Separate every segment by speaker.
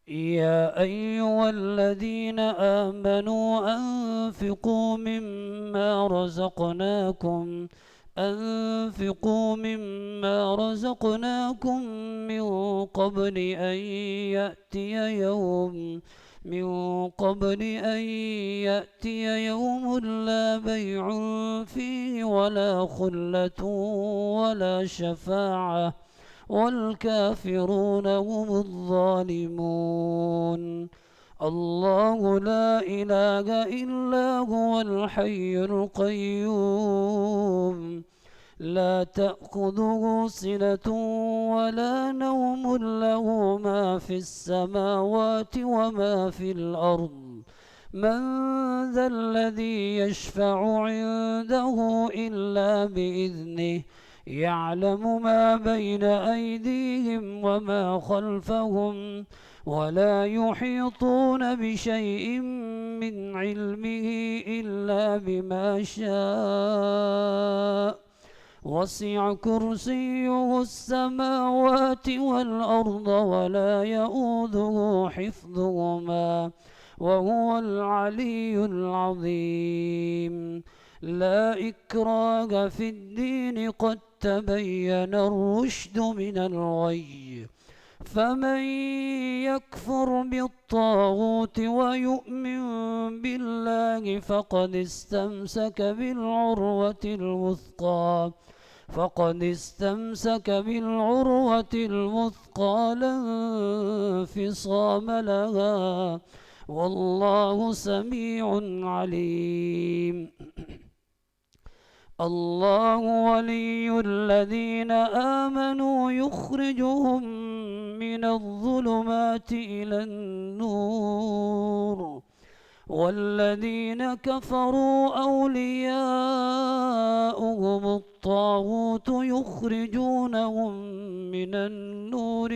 Speaker 1: يا أيها الذين آمنوا أنفقوا مما رزقناكم من قبل أن يأتي يوم لا بيع فيه ولا خلة ولا شفاعة والكافرون هم الظالمون. الله لا إله إلا هو الحي القيوم لا تأخذه سنة ولا نوم له ما في السماوات وما في الأرض من ذا الذي يشفع عنده إلا بإذنه يعلم ما بين أيديهم وما خلفهم ولا يحيطون بشيء من علمه إلا بما شاء وسع كرسيه السماوات والأرض ولا يؤوده حفظهما وهو العلي العظيم. لا إكراه في الدين قد تبين الرشد من الغي فمن يكفر بالطاغوت ويؤمن بالله فقد استمسك بالعروة الوثقى لا انفصام لها والله سميع عليم. الله ولي الذين آمنوا يخرجهم من الظلمات إلى النور والذين كفروا أولياؤهم الطاغوت يخرجونهم من النور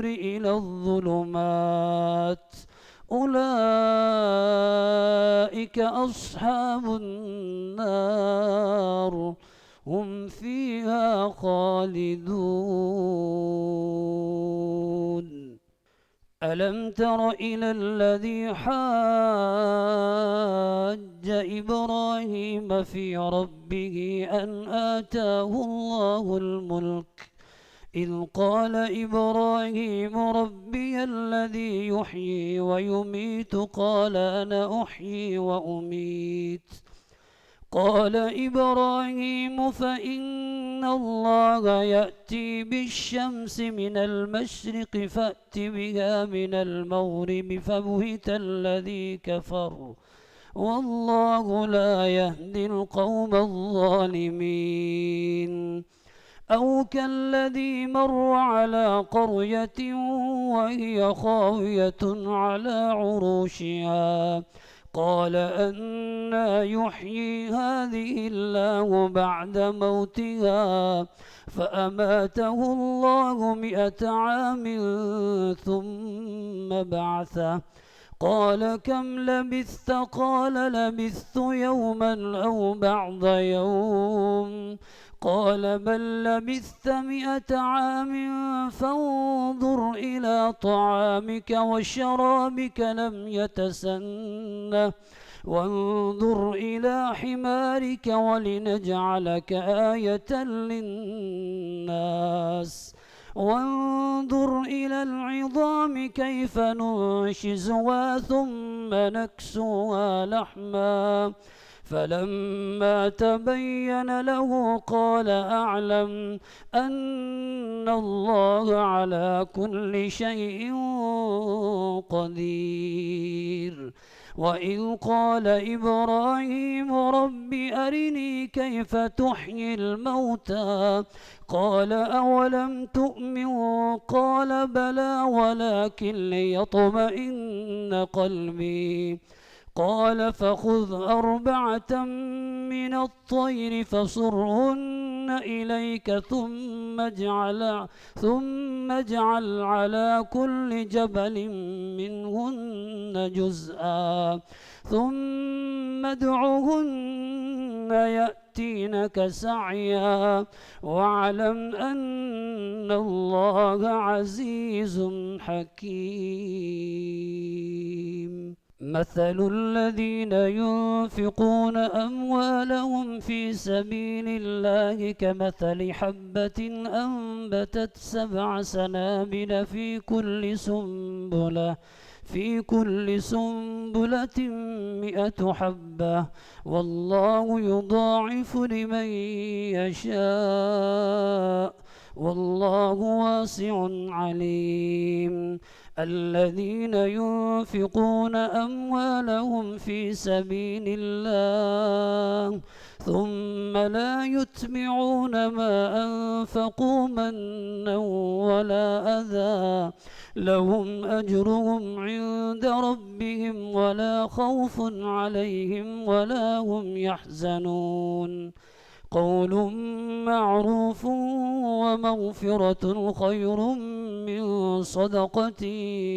Speaker 1: إلى الظلمات أولئك أصحاب النار هم فيها خالدون. ألم تر إلى الذي حاج إبراهيم في ربه أن آتاه الله الملك إذ قال إبراهيم ربي الذي يحيي ويميت قال أنا أحيي وأميت قال إبراهيم فإن الله يأتي بالشمس من المشرق فأت بها من المغرب فبهت الذي كفر والله لا يهدي القوم الظالمين. أو كالذي مر على قرية وهي خاوية على عروشها قال أنى يحيي هذه الله بعد موتها فأماته الله 100 عام ثم بعثه قال كم لبثت قال لبثت يوما أو بعض يوم قال بل لبثت 100 عام فانظر إلى طعامك وشرابك لم يتسنه وانظر إلى حمارك ولنجعلك آية للناس وانظر إلى العظام كيف ننشزها ثم نكسوها لحما فلما تبين له قال أعلم أن الله على كل شيء قدير. وإذ قال إبراهيم رب أرني كيف تحيي الموتى قال أولم تؤمن قال بلى ولكن ليطمئن قلبي قال فخذ 4 من الطير فصرهن إليك ثم اجعل على كل جبل منهن جزءا ثم ادعهن يأتينك سعيا واعلم أن الله عزيز حكيم. مثل الذين ينفقون أموالهم في سبيل الله كمثل حبة أنبتت 7 سنابل في كل سنبلة 100 حبة والله يضاعف لمن يشاء والله واسع عليم. الذين ينفقون أموالهم في سبيل الله ثم لا يتبعون ما أنفقوا منا ولا أذى لهم أجرهم عند ربهم ولا خوف عليهم ولا هم يحزنون. قول معروف ومغفرة خير من صدقة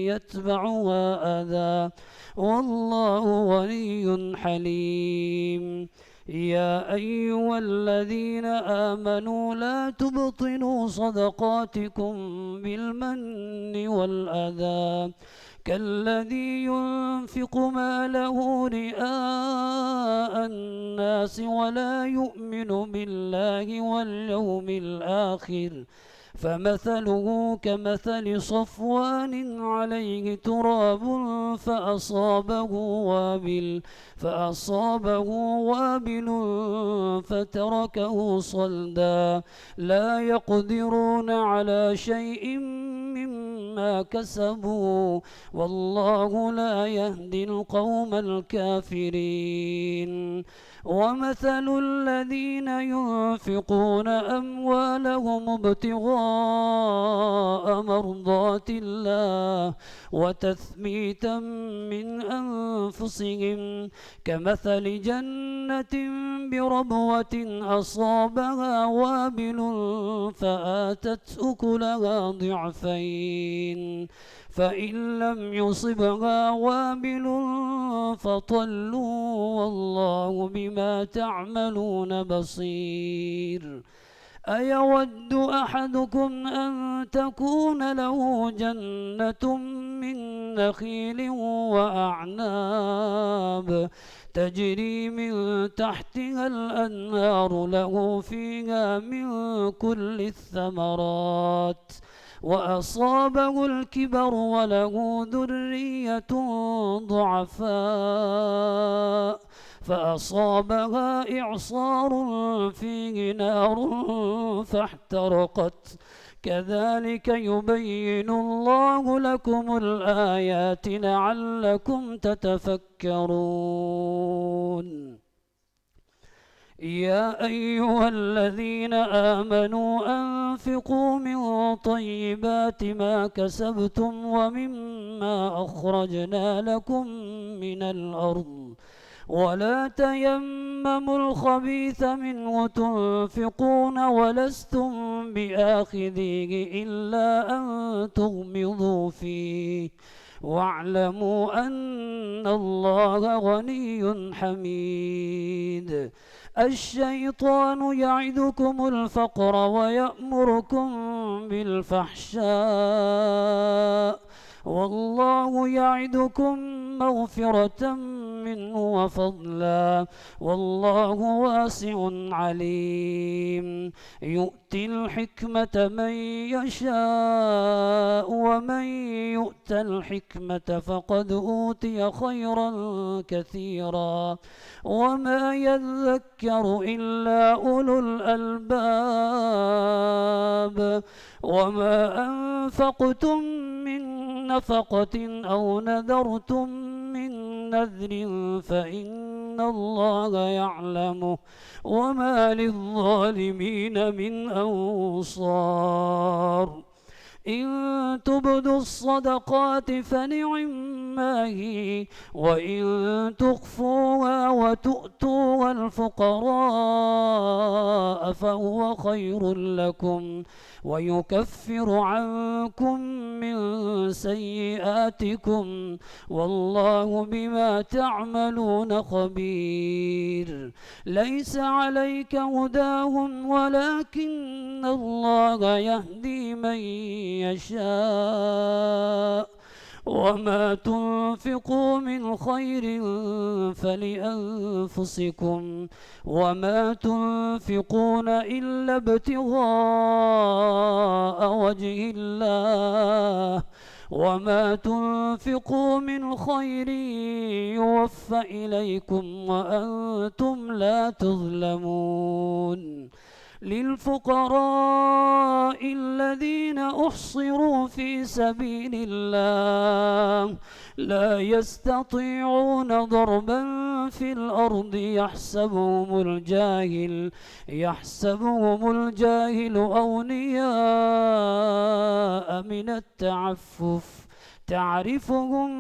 Speaker 1: يتبعها أذى والله غني حليم. يا أيها الذين آمنوا لا تبطلوا صدقاتكم بالمن والأذى كالذي ينفق ماله رئاء الناس ولا يؤمن بالله واليوم الآخر فمثله كمثل صفوان عليه تراب فأصابه وابل فتركه صلدا لا يقدرون على شيء مما كسبوا والله لا يهدي القوم الكافرين. ومثل الذين ينفقون أموالهم ابتغاء مرضات الله وتثبيتا من أنفسهم كمثل جنة بربوة أصابها وابل فآتت أكلها ضعفين فإن لم يصبها وابل فطل والله بما تعملون بصير. أيود أحدكم أن تكون له جنة من نخيل وأعناب تجري من تحتها الأنهار له فيها من كل الثمرات وأصابه الكبر وله ذرية ضعفاء فأصابها إعصار فيه نار فاحترقت كذلك يبين الله لكم الآيات لعلكم تتفكرون. يا أيها الذين آمنوا أنفقوا من طيبات ما كسبتم ومما أخرجنا لكم من الأرض ولا تيمموا الخبيث منه تنفقون ولستم بآخذيه إلا أن تغمضوا فيه واعلموا أن الله غني حميد. الشيطان يعدكم الفقر ويأمركم بالفحشاء والله يعدكم مغفرة منه وفضلا والله واسع عليم. يؤتي الحكمة من يشاء ومن يؤت الحكمة فقد أوتي خيرا كثيرا وما يذكر إلا أولو الألباب. وما أنفقتم من نفقة أو نذرتم من نذر فإن الله يعلمه وما للظالمين من أنصار. إن تبدوا الصدقات فنعما هي، وإن تخفوها وتؤتوها الفقراء فهو خير لكم ويكفر عنكم من سيئاتكم والله بما تعملون خبير. ليس عليك هداهم ولكن الله يهدي من يشاء وما تنفقوا من خير فلأنفسكم وما تنفقون إلا ابتغاء وجه الله وما تنفقوا من خير يوفى إليكم وأنتم لا تظلمون. للفقراء الذين أحصروا في سبيل الله لا يستطيعون ضربا في الأرض يحسبهم الجاهل أغنياء من التعفف تعرفهم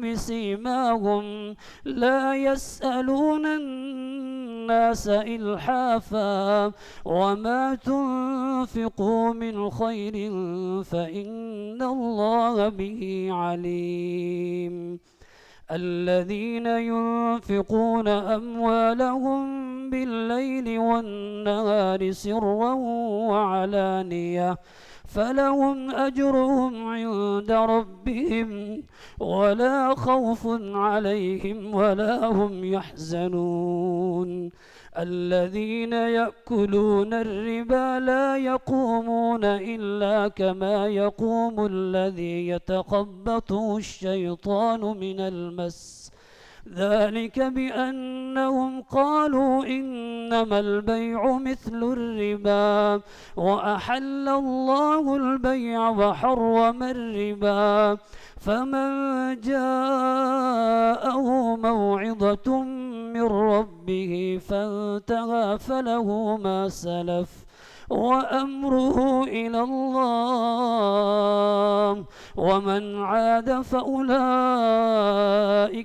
Speaker 1: بسيماهم لا يسألون الناس إلحافا وما تنفقوا من خير فإن الله به عليم. الذين ينفقون أموالهم بالليل والنهار سرا وعلانية فلهم أجرهم عند ربهم ولا خوف عليهم ولا هم يحزنون. الذين يأكلون الربا لا يقومون إلا كما يقوم الذي يتخبطه الشيطان من المس ذلك بأنهم قالوا إنما البيع مثل الربا وأحل الله البيع وحرم الربا فمن جاءه موعظة من ربه فانتهى فله ما سلف وأمره إلى الله ومن عاد فأولئك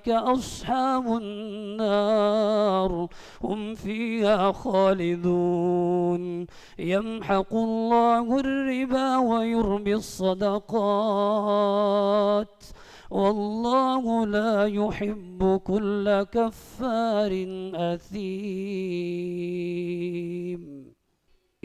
Speaker 1: أصحاب النار هم فيها خالدون. يمحق الله الربا ويربي الصدقات والله لا يحب كل كفار أثيم.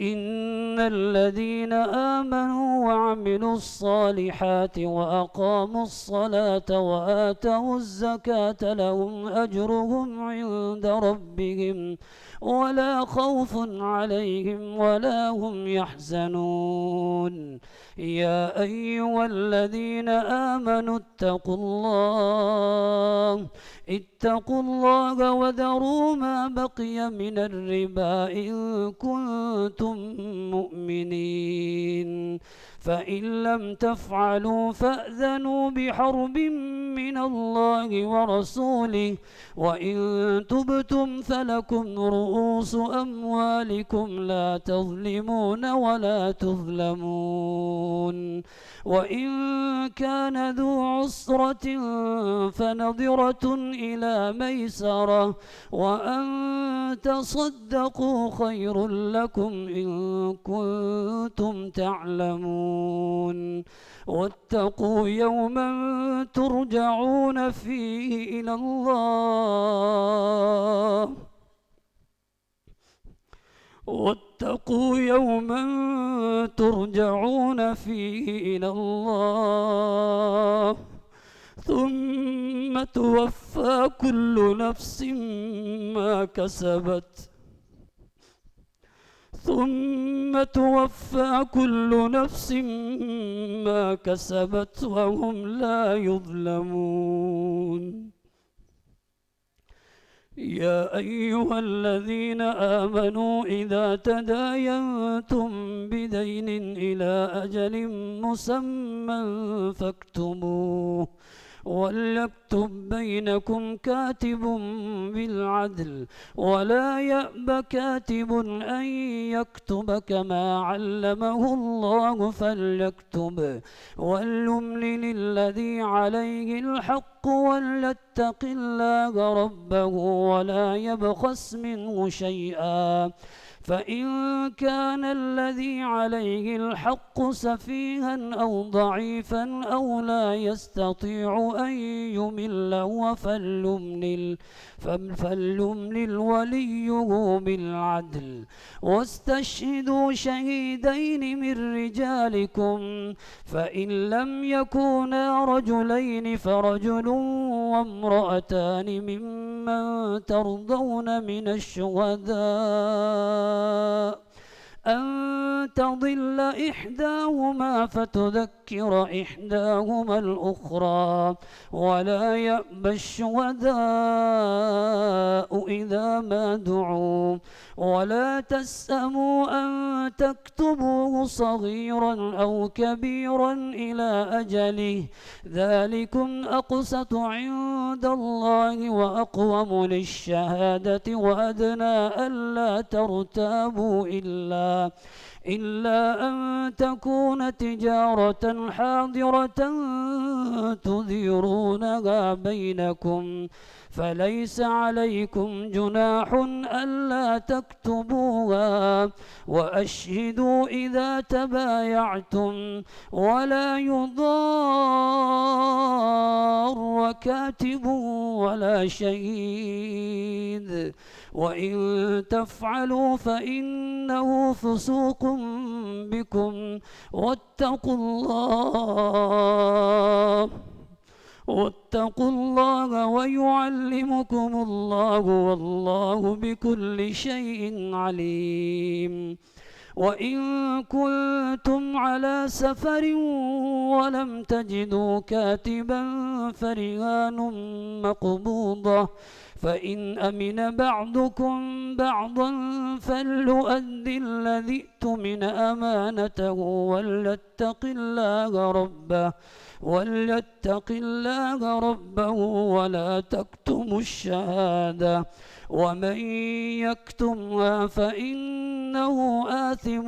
Speaker 1: إن الذين آمنوا وعملوا الصالحات وأقاموا الصلاة وآتوا الزكاة لهم أجرهم عند ربهم ولا خوف عليهم ولا هم يحزنون. يا أيها الذين آمنوا اتقوا الله وذروا ما بقي من الربا إن كنتم مؤمنين فإن لم تفعلوا فأذنوا بحرب من الله ورسوله وإن تبتم فلكم رؤوس أموالكم لا تظلمون ولا تظلمون. وإن كان ذو عسرة فنظرة إلى ميسرة وأن تصدقوا خير لكم إن كنتم تعلمون. واتقوا يوما ترجعون فيه إلى الله واتقوا يوما ترجعون فيه إلى الله ثم توفى كل نفس ما كسبت وهم لا يظلمون. يا أيها الذين آمنوا إذا تداينتم بدين إلى أجل مسمى فاكتبوه وليكتب بينكم كاتب بالعدل ولا يأب كاتب أن يكتب كما علمه الله فليكتب وليملل الذي عليه الحق وليتق الله ربه ولا يبخس منه شيئا فإن كان الذي عليه الحق سفيها أو ضعيفا أو لا يستطيع أن يمل فليملل وليه بالعدل واستشهدوا شهيدين من رجالكم فإن لم يكونا رجلين فرجل وامرأتان ممن ترضون من الشهداء أن تضل إحداهما فتذكر إحداهما الأخرى ولا يأبى الشهداء إذا ما دعوا ولا تسأموا أن تكتبوه صغيرا أو كبيرا إلى أجله ذلكم أقسط عند الله وأقوم للشهادة وأدنى ألا ترتابوا إلا أن تكون تجارة حاضرة تديرونها بينكم فليس عليكم جناح ألا تكتبوها وأشهدوا إذا تبايعتم ولا يضار كاتب ولا شهيد وإن تفعلوا فإنه فسوق بكم واتقوا الله ويعلمكم الله والله بكل شيء عليم وإن كنتم على سفر ولم تجدوا كاتبا فرهان مقبوضة فإن أمن بعضكم بعضا فليؤدي الذي اؤتمن أمانته وليتق الله ربه ولا تكتموا الشهادة ومن يكتمها فإنه آثم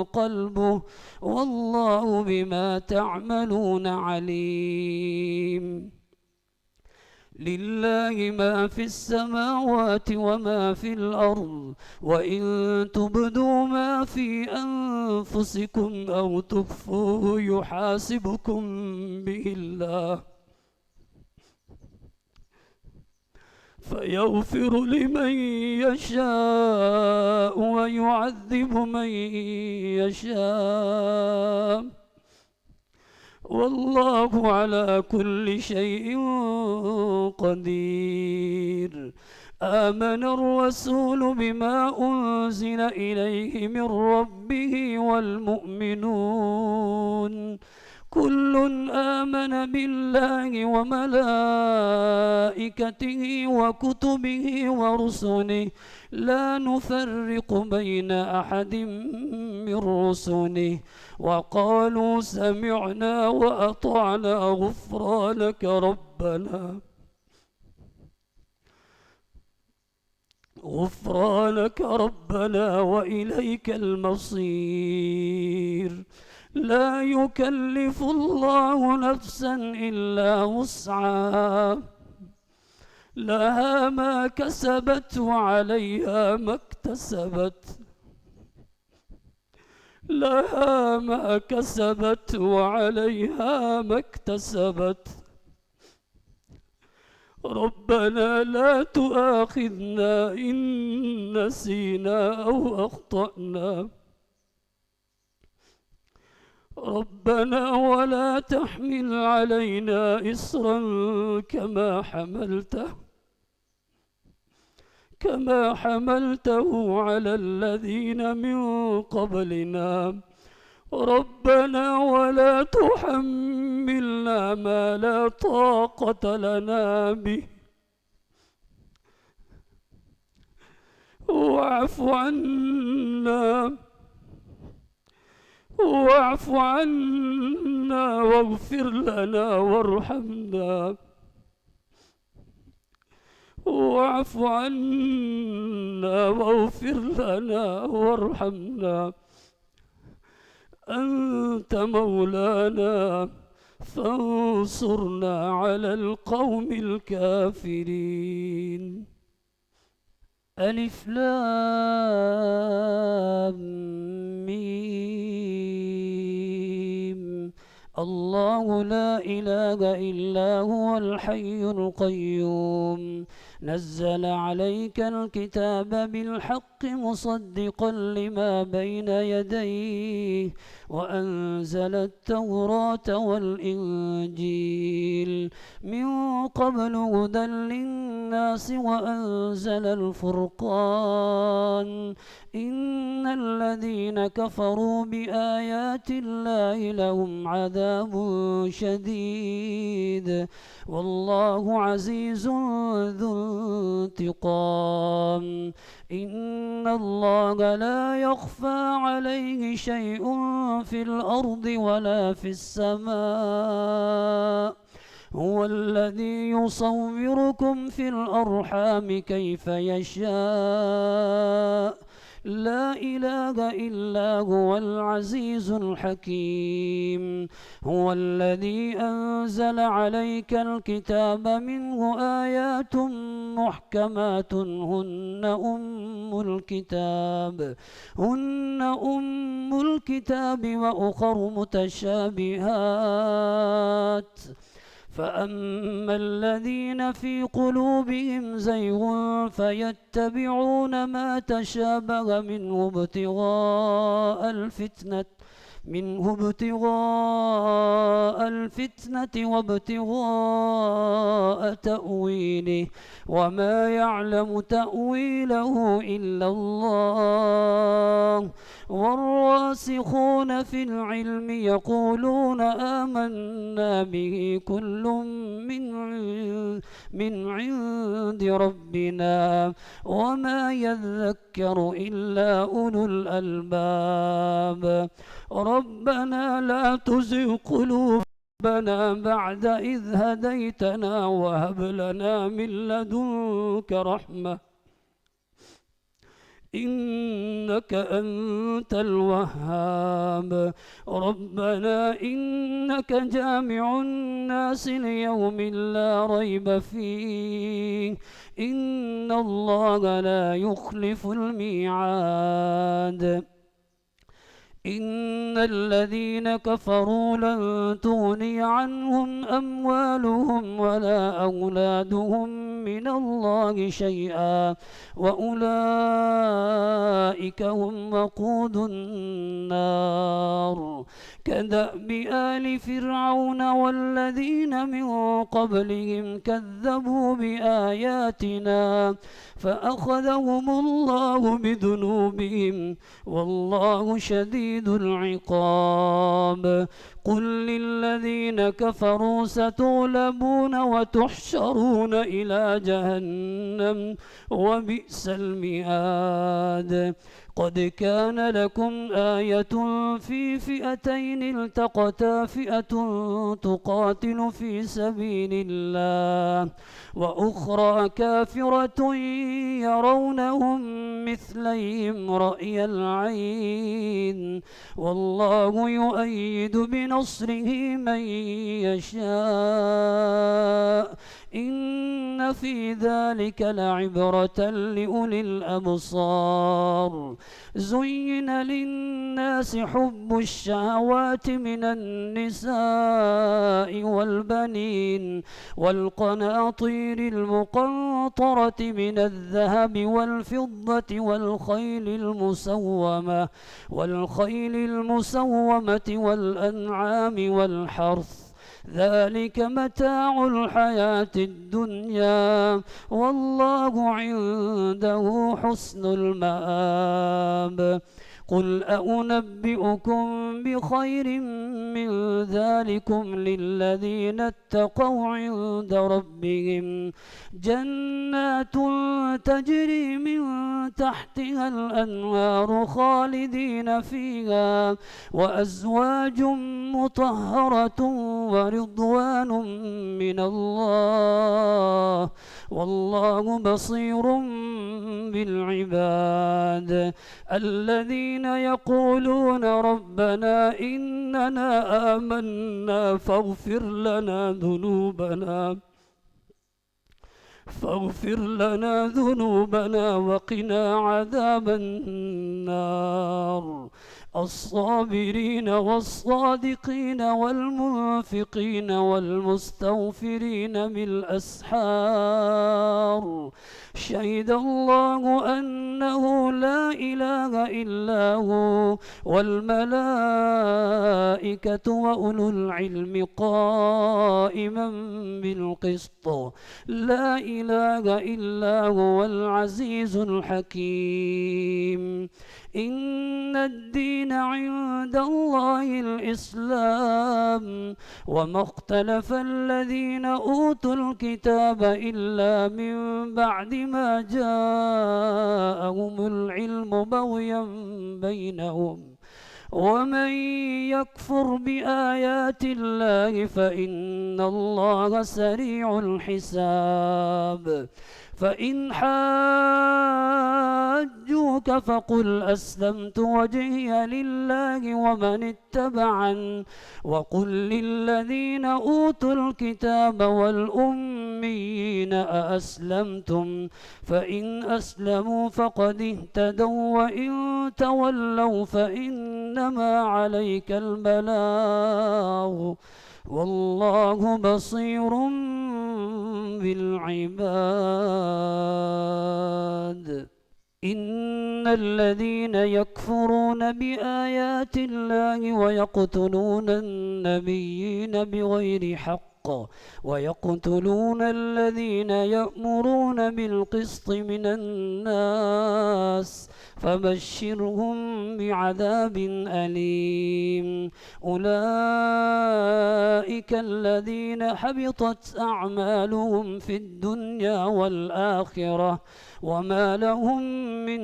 Speaker 1: قلبه والله بما تعملون عليم لله ما في السماوات وما في الأرض وإن تبدوا ما في أنفسكم أو تخفوه يحاسبكم به الله فيغفر لمن يشاء ويعذب من يشاء والله على كل شيء قدير آمن الرسول بما أنزل إليه من ربه والمؤمنون كل آمن بالله وملائكته وكتبه ورسله لا نفرق بين أحد من رسله وقالوا سمعنا وأطعنا غفرانك ربنا وإليك المصير لا يكلف الله نفسا إلا وسعها لها ما كسبت وعليها ما اكتسبت ربنا لا تؤاخذنا إن نسينا أو أخطأنا ربنا ولا تحمل علينا إصرا كما حملته على الذين من قبلنا ربنا ولا تحملنا ما لا طاقة لنا به واعف عنا عنا واغفر لنا وارحمنا واعف عنا واغفر لنا وارحمنا، أنت مولانا فانصرنا على القوم الكافرين. ألف لام ميم. الله لا إله إلا هو الحي القيوم، نزل عليك الكتاب بالحق مصدقا لما بين يديه، وأنزل التوراة والإنجيل من قبل هدى للناس وأنزل الفرقان. إن الذين كفروا بآيات الله لهم عذاب شديد، والله عزيز ذو انتقام. إن الله لا يخفى عليه شيء في الأرض ولا في السماء، هو الذي يصوركم في الأرحام كيف يشاء، لا إله إلا هو العزيز الحكيم. هو الذي أنزل عليك الكتاب منه آيات محكمات هن أم الكتاب وأخر متشابهات، فأما الذين في قلوبهم زيغ فيتبعون ما تشابه منه ابتغاء الفتنة وابتغاء تأويله، وما يعلم تأويله إلا الله. والراسخون في العلم يقولون آمنا به كل من عند ربنا وما يذكر إلا أولو الألباب. ربنا لا تزغ قلوبنا بعد إذ هديتنا وهب لنا من لدنك رحمة إنك أنت الوهاب. ربنا إنك جامع الناس ليوم لا ريب فيه، إن الله لا يخلف الميعاد. إن الذين كفروا لن تغني عنهم أموالهم ولا أولادهم من الله شيئا، وأولئك هم وقود النار. كدأب آل فرعون والذين من قبلهم كذبوا بآياتنا فأخذهم الله بذنوبهم، والله شديد العقاب. قل للذين كفروا ستغلبون وتحشرون إلى جهنم وبئس المهاد. قد كان لكم آية في فئتين التقتا، فئة تقاتل في سبيل الله وأخرى كافرة يرونهم مثليهم رأي العين، والله يؤيد بنصره من يشاء. إن في ذلك لعبرة لأولي الأبصار. زين للناس حب الشهوات من النساء والبنين والقناطير المقنطرة من الذهب والفضة والخيل المسومة والأنعام والحرث، ذلك متاع الحياة الدنيا، والله عنده حسن المآب. قل أنبئكم بخير من ذلكم للذين اتقوا عند ربهم جنات تجري من تحتها الأنهار خالدين فيها وأزواج مطهرة ورضوان من الله والله بصير بالعباد الذين يقولون ربنا إننا آمنا فاغفر لنا ذنوبنا وقنا عذاب النار الصابرين والصادقين والمنفقين والمستغفرين بالأسحار شهد الله أنه لا إله إلا هو والملائكة وأولو العلم قائما بالقسط لا إله إلا هو العزيز الحكيم إن الدين عند الله الإسلام وما اختلف الذين أوتوا الكتاب إلا من بعد ما جاءهم العلم بغيا بينهم ومن يكفر بآيات الله فإن الله سريع الحساب فإن حاجوك فقل أسلمت وجهي لله ومن اتبعن وقل للذين أوتوا الكتاب والأميين أأسلمتم فإن أسلموا فقد اهتدوا وإن تولوا فإنما عليك البلاغ والله بصير بالعباد إن الذين يكفرون بآيات الله ويقتلون النبيين بغير حق ويقتلون الذين يأمرون بالقسط من الناس فبشرهم بعذاب أليم أولئك الذين حبطت أعمالهم في الدنيا والآخرة وما لهم من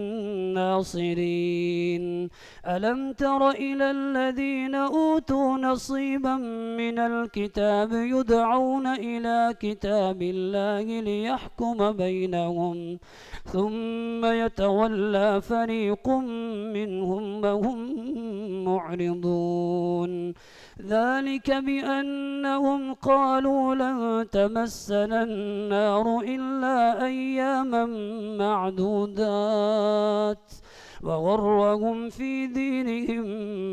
Speaker 1: ناصرين ألم تر إلى الذين أوتوا نصيبا من الكتاب يدعون إلى كتاب الله ليحكم بينهم ثم يتولى فريق منهم وهم معرضون ذلك بأنهم قالوا لن تمسنا النار إلا أياما معدودات وغرهم في دينهم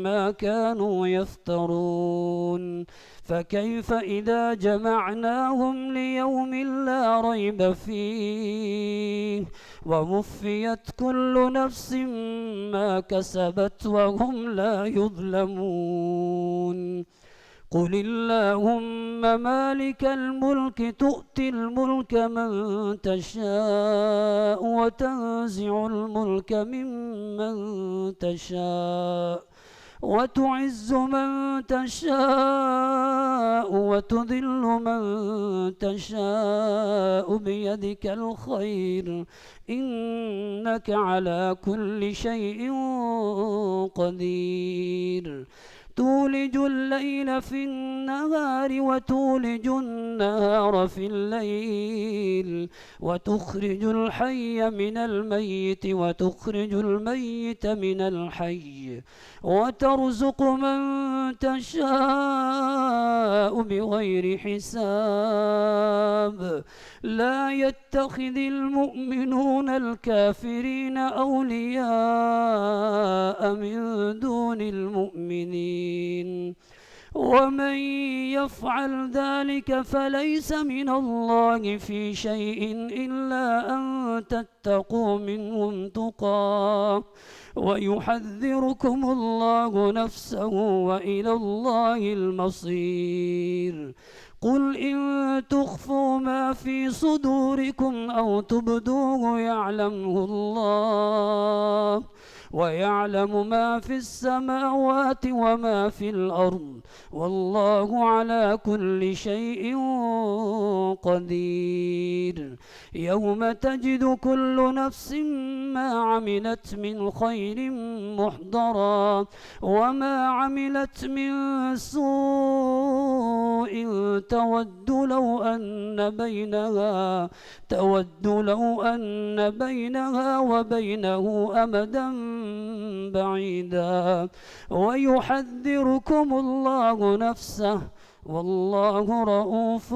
Speaker 1: ما كانوا يفترون فكيف إذا جمعناهم ليوم لا ريب فيه ووفيت كل نفس ما كسبت وهم لا يظلمون قل اللهم مالك الملك تؤتي الملك من تشاء وتنزع الملك ممن تشاء وتعز من تشاء وتذل من تشاء بيدك الخير إنك على كل شيء قدير تولج الليل في النهار وتولج النهار في الليل وتخرج الحي من الميت وتخرج الميت من الحي وترزق من تشاء بغير حساب لا يتخذ المؤمنون الكافرين أولياء من دون المؤمنين ومن يفعل ذلك فليس من الله في شيء إلا أن تتقوا منهم تقاه ويحذركم الله نفسه وإلى الله المصير قل إن تخفوا ما في صدوركم أو تبدوه يعلمه الله ويعلم ما في السماوات وما في الأرض والله على كل شيء قدير. يوم تجد كل نفس ما عملت من خير محضرا وما عملت من سوء تود لو أن بينها وبينه أمدا بعيدا ويحذركم الله نفسه والله رؤوف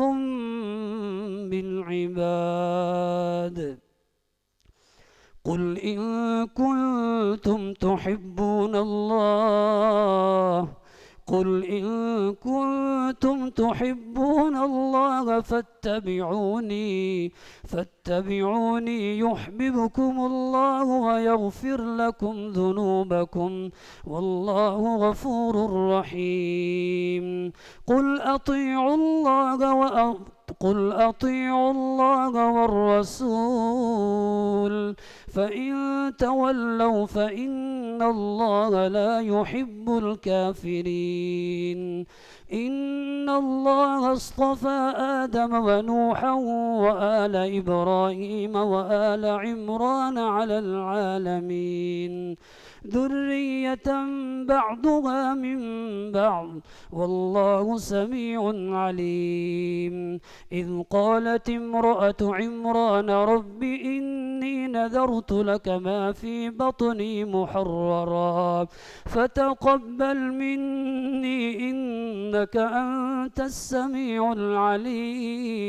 Speaker 1: بالعباد. قل إن كنتم تحبون الله فاتبعوني يحببكم الله ويغفر لكم ذنوبكم والله غفور رحيم. قل أطيعوا الله والرسول فإن تولوا فإن الله لا يحب الكافرين. إن الله اصطفى آدم ونوحا وآل إبراهيم وآل عمران على العالمين ذرية بعضها من بعض والله سميع عليم. إذ قالت امرأة عمران رب إني نذرت لك ما في بطني محررا فتقبل مني إنك أنت السميع العليم.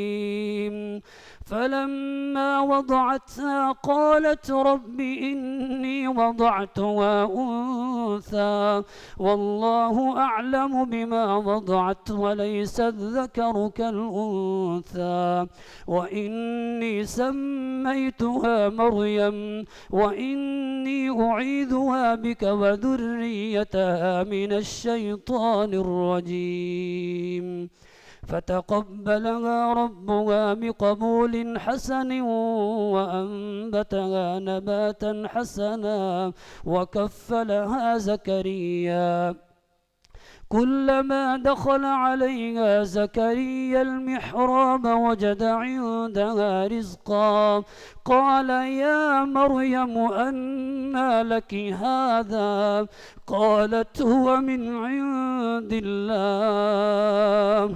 Speaker 1: فلما وضعتها قالت رب إني وضعتها أنثى والله أعلم بما وضعت وليس الذكر كالأنثى وإني سميتها مريم وإني أعيذها بك وذريتها من الشيطان الرجيم. فتقبلها ربها بقبول حسن وأنبتها نباتا حسنا وكفلها زكريا. كلما دخل عليها زكريا المحراب وجد عندها رزقا قال يا مريم أنى لك هذا قالت هو من عند الله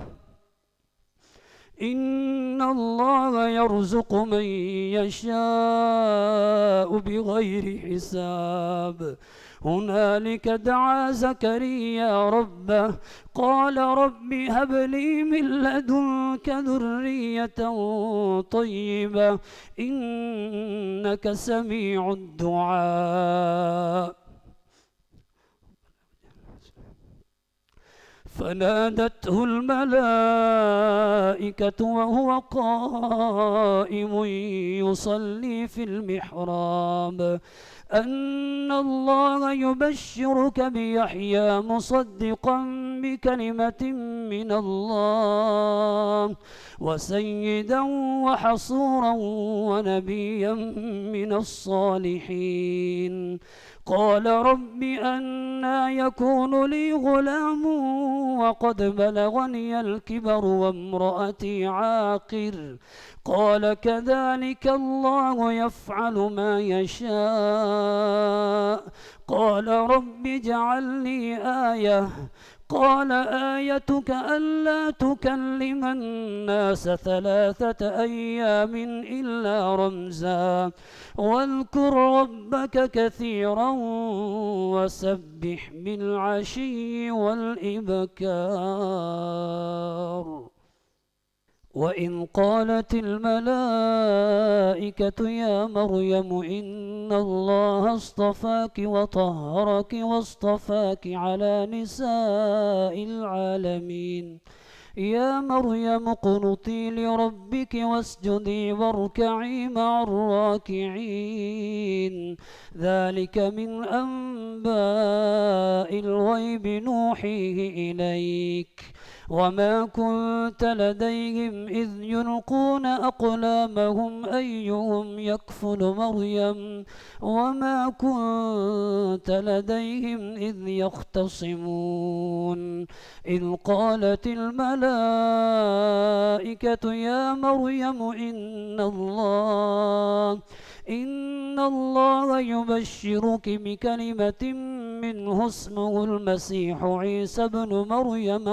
Speaker 1: إن الله يرزق من يشاء بغير حساب. هنالك دعا زكريا ربه قال رب هب لي من لدنك ذرية طيبة إنك سميع الدعاء. فنادته الملائكة وهو قائم يصلي في المحراب أن الله يبشرك بيحيى مصدقا بكلمة من الله وسيدا وحصورا ونبيا من الصالحين. قال رب أنى يكون لي غلام وقد بلغني الكبر وامرأتي عاقر قال كذلك الله يفعل ما يشاء. قال رب اجعل لي آية قال آيتك ألا تكلم الناس 3 أيام إلا رمزا واذكر ربك كثيرا وسبح بالعشي والإبكار. وإن قالت الملائكة يا مريم إن الله اصطفاك وطهرك واصطفاك على نساء العالمين يا مريم اقنتي لربك واسجدي واركعي مع الراكعين ذلك من أنباء الغيب نوحيه إليك وما كنت لديهم إذ يلقون أقلامهم أيهم يكفل مريم وما كنت لديهم إذ يختصمون إذ قالت الملائكة يا مريم إن الله يبشرك بكلمة منه اسمه المسيح عيسى بن مريم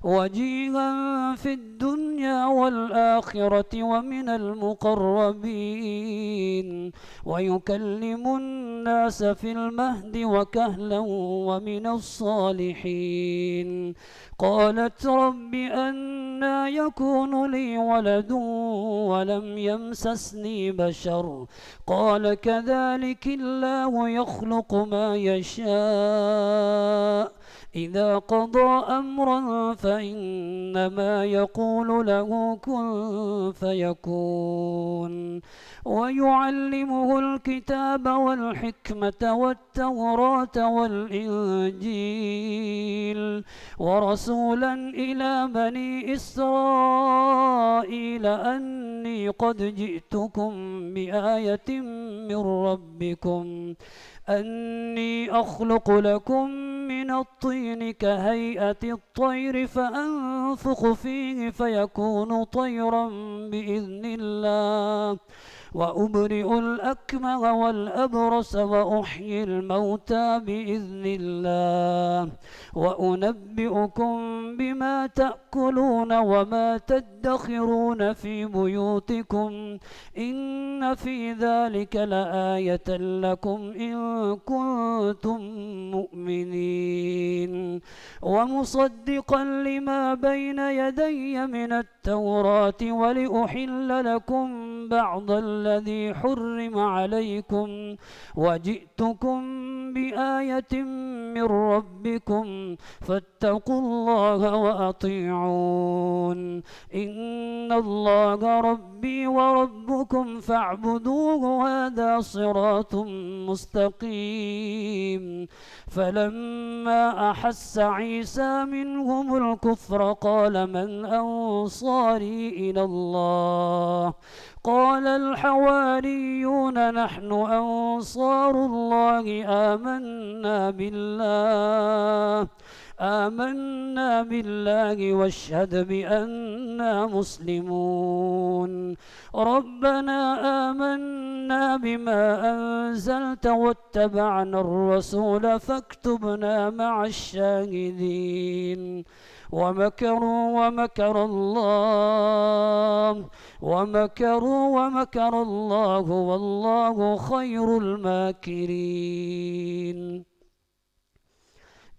Speaker 1: وجيها في الدنيا والآخرة ومن المقربين ويكلم الناس في المهد وكهلا ومن الصالحين قالت رب أنى يكون لي ولد ولم يمسسني بشر قال كذلك الله يخلق ما يشاء إذا قضى أمرا فإنما يقول له كن فيكون ويعلمه الكتاب والحكمة والتوراة والإنجيل ورسولا إلى بني إسرائيل أني قد جئتكم بآية من ربكم أني أخلق لكم من الطين كهيئة الطير فأنفخ فيه فيكون طيرا بإذن الله وأبرئ الأكمه والأبرص وأحيي الموتى بإذن الله وأنبئكم بما تأكلون وما تدخرون في بيوتكم إن في ذلك لآية لكم إن كنتم مؤمنين ومصدقا لما بين يدي من التوراة ولأحل لكم بعض الذي حرم عليكم وجئتكم بآية من ربكم فاتقوا الله وأطيعون إن الله ربي وربكم فاعبدوه هذا صراط مستقيم فلما أحس عيسى منهم الكفر قال من أنصاري إلى الله قال الحواريون نحن أنصار الله آمنا بالله واشهد بأننا مسلمون ربنا آمنا بما أنزلت واتبعنا الرسول فاكتبنا مع الشاهدين ومكروا ومكر الله والله خير الماكرين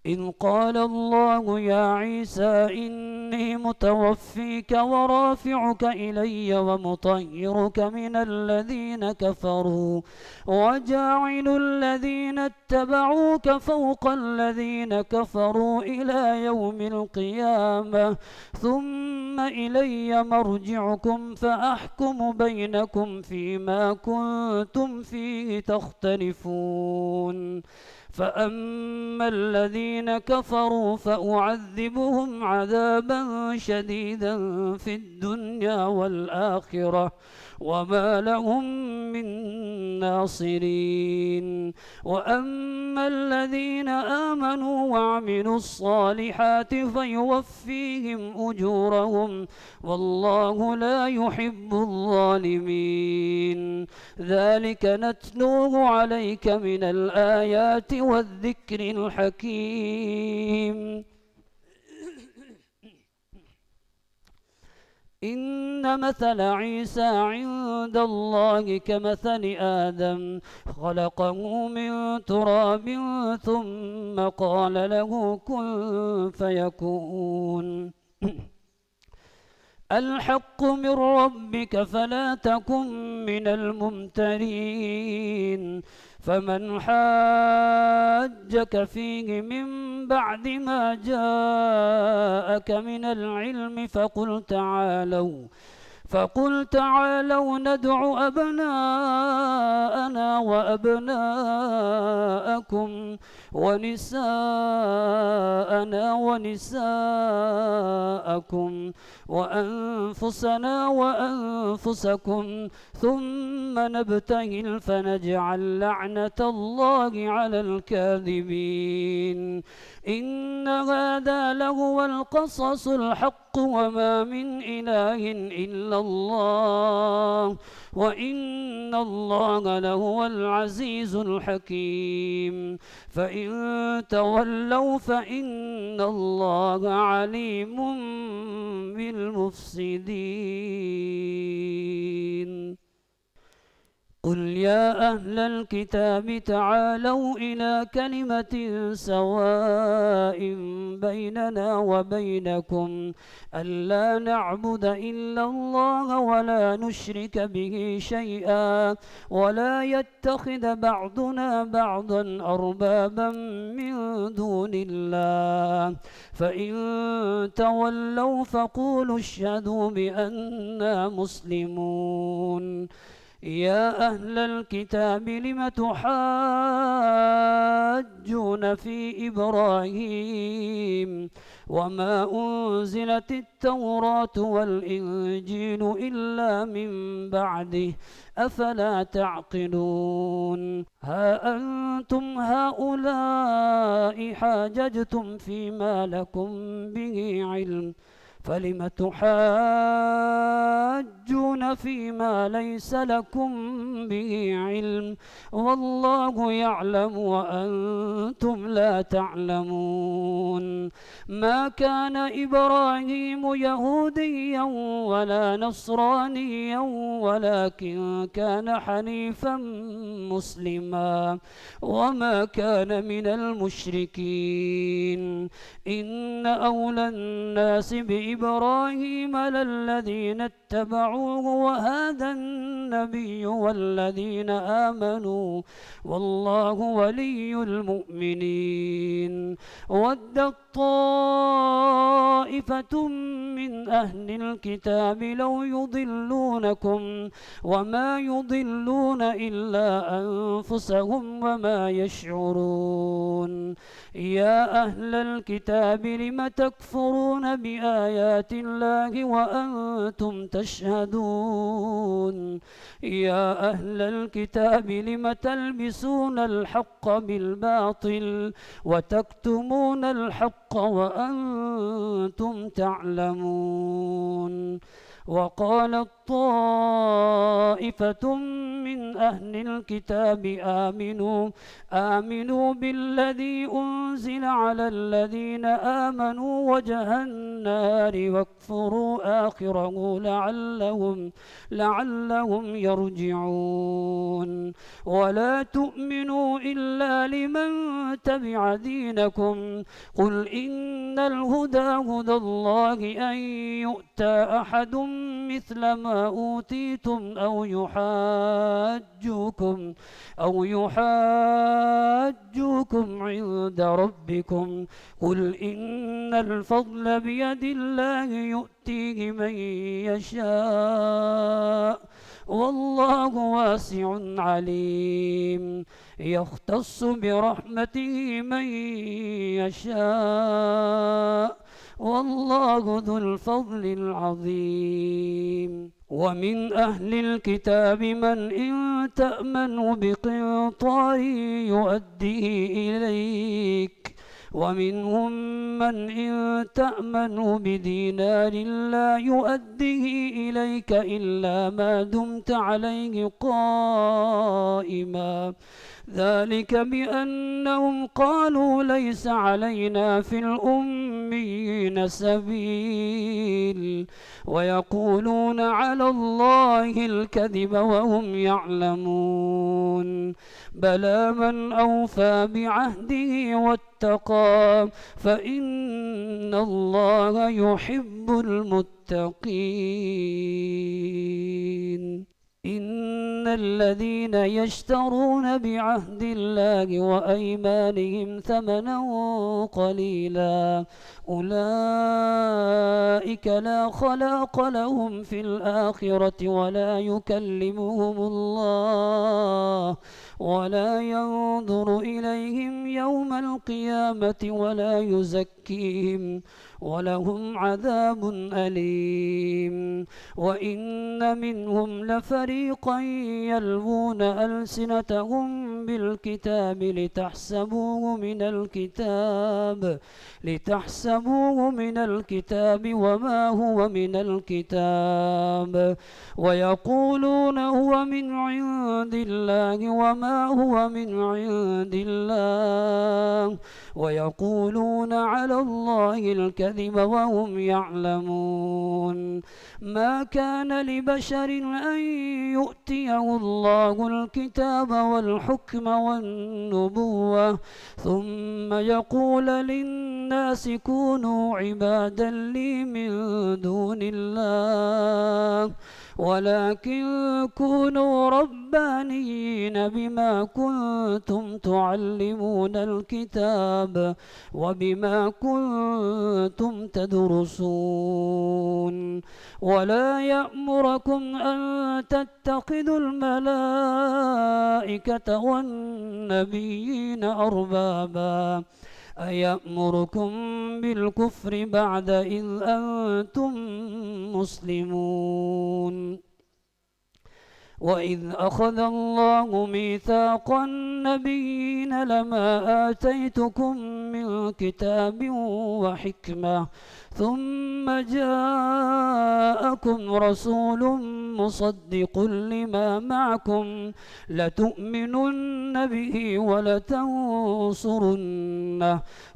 Speaker 1: إذ قال الله يا عيسى إني متوفيك ورافعك إلي ومطهرك من الذين كفروا وجاعل الذين اتبعوك فوق الذين كفروا إلى يوم القيامة ثم إلي مرجعكم فأحكم بينكم فيما كنتم فيه تختلفون فأما الذين كفروا فأعذبهم عذابا شديدا في الدنيا والآخرة وما لهم من ناصرين وأما الذين آمنوا وعملوا الصالحات فيوفيهم أجورهم والله لا يحب الظالمين ذلك نتلوه عليك من الآيات والذكر الحكيم إن مثل عيسى عند الله كمثل آدم خلقه من تراب ثم قال له كن فيكون الحق من ربك فلا تكن من الممترين. فمن حاجك فيه من بعد ما جاءك من العلم فقل تعالوا ندع أبناءنا وأبناءكم ونساءنا ونساءكم وأنفسنا وأنفسكم ثم نبتهل فنجعل لعنة الله على الكاذبين. إن هذا لهو القصص الحق وما من إله إلا الله وإن الله لهو العزيز الحكيم. فإن تولوا فإن الله عليم بالمفسدين. قل يا أهل الكتاب تعالوا إلى كلمة سواء بيننا وبينكم ألا نعبد إلا الله ولا نشرك به شيئا ولا يتخذ بعضنا بعضا أربابا من دون الله. فإن تولوا فقولوا اشهدوا بأننا مسلمون. يا أهل الكتاب لم تحاجون في إبراهيم وما أنزلت التوراة والإنجيل إلا من بعده أفلا تعقلون. ها أنتم هؤلاء حاججتم فيما لكم به علم فلم تحاجون فيما ليس لكم به علم والله يعلم وأنتم لا تعلمون. ما كان إبراهيم يهوديا ولا نصرانيا ولكن كان حنيفا مسلما وما كان من المشركين. إن أولى الناس بإبراهيم للذين اتبعوه وهذا النبي والذين آمنوا والله ولي المؤمنين. ودت طائفة من أهل الكتاب لو يضلونكم وما يضلون إلا أنفسهم وما يشعرون. يا أهل الكتاب لم تكفرون بآيات الله وأنتم تشهدون. يا أهل الكتاب لم تلبسون الحق بالباطل وتكتمون الحق وأنتم تعلمون. وقالت طائفة من أهل الكتاب آمنوا بالذي أنزل على الذين آمنوا وجه النار واكفروا آخره لعلهم يرجعون. ولا تؤمنوا إلا لمن تبع دينكم قل إن الهدى هدى الله أن يؤتى أحد مثل ما أوتيتم أو يحاجوكم عند ربكم قل إن الفضل بيد الله يؤتيه من يشاء والله واسع عليم. يختص برحمته من يشاء والله ذو الفضل العظيم. ومن أهل الكتاب من إن تأمنه بقنطار يؤديه إليك ومنهم من إن تأمنه بدينار لا يؤديه إليك إلا ما دمت عليه قائما ذلك بأنهم قالوا ليس علينا في الأميين يتخذون سبيل ويقولون على الله الكذب وهم يعلمون بلى من أوفى بعهده واتقى فإن الله يحب المتقين إن الذين يشترون بعهد الله وأيمانهم ثمنا قليلا أولئك لا خلاق لهم في الآخرة ولا ينظر إليهم يوم القيامة ولا يزكيهم ولهم عذاب أليم وإن منهم لفريقا يلوون ألسنتهم بالكتاب لتحسبوه من الكتاب وما هو من الكتاب ويقولون هو من عند الله وما هو من عند الله ويقولون على الله الكذب وهم يعلمون ما كان لبشر أن يؤتيه الله الكتاب والحكم والنبوة ثم يقول للناس كونوا عبادا لي من دون الله ولكن كونوا ربانيين بما كنتم تعلمون الكتاب وبما كنتم تدرسون ولا يأمركم أن تتخذوا الملائكة والنبيين أربابا أيأمركم بالكفر بعد إذ أنتم مسلمون وإذ أخذ الله ميثاق النبيين لما آتيتكم من كتاب وحكمة ثم جاءكم رسول مصدق لما معكم لتؤمنن به ولتنصرنه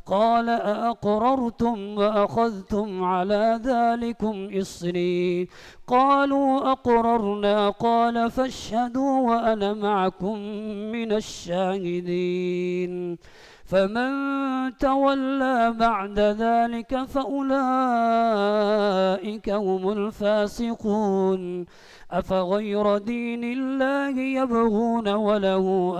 Speaker 1: قال أأقررتم وأخذتم على ذلكم إصري قالوا أقررنا قال فاشهدوا وأنا معكم من الشاهدين فمن تولى بعد ذلك فأولئك هم الفاسقون أفغير دين الله يبغون وله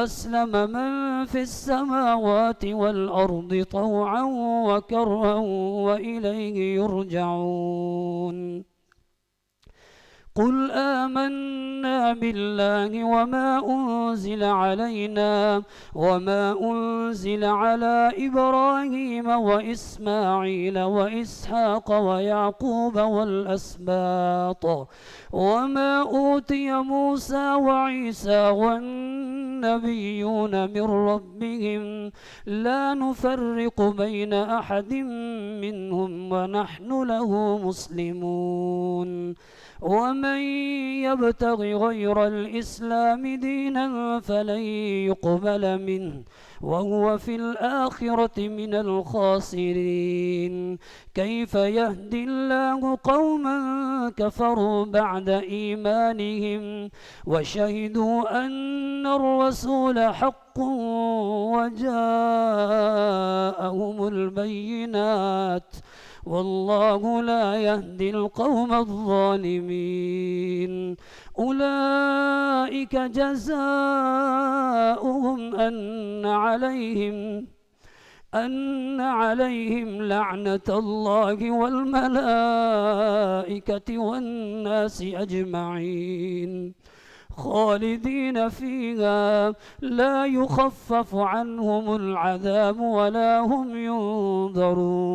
Speaker 1: أسلم من في السماوات والأرض طوعا وكرها وإليه يرجعون قل آمنا بالله وما أنزل على إبراهيم وإسماعيل وإسحاق ويعقوب والأسباط وما أوتي موسى وعيسى والنبيون من ربهم لا نفرق بين أحد منهم ونحن له مسلمون ومن يبتغ غير الإسلام دينا فلن يقبل منه وهو في الآخرة من الخاسرين كيف يهدي الله قوما كفروا بعد إيمانهم وشهدوا أن الرسول حق وجاءهم البينات والله لا يهدي القوم الظالمين أولئك جزاؤهم أن عليهم لعنة الله والملائكة والناس أجمعين خالدين فيها لا يخفف عنهم العذاب ولا هم ينظرون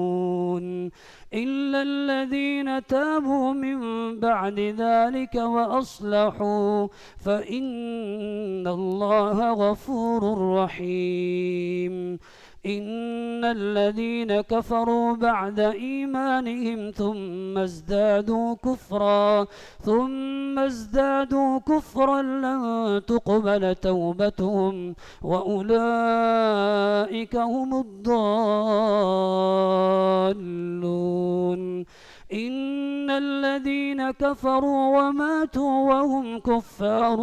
Speaker 1: إلا الذين تابوا من بعد ذلك وأصلحوا فإن الله غفور رحيم إن الذين كفروا بعد إيمانهم ثم ازدادوا كفرا لن تقبل توبتهم وأولئك هم الضالون. إن الذين كفروا وماتوا وهم كفار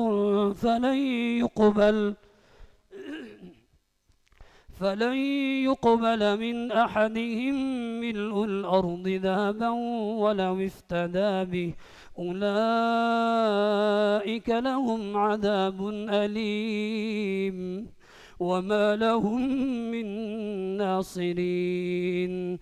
Speaker 1: فلن يقبل من أحدهم ملء الأرض ذهبا ولو افتدى به أولئك لهم عذاب أليم وما لهم من ناصرين.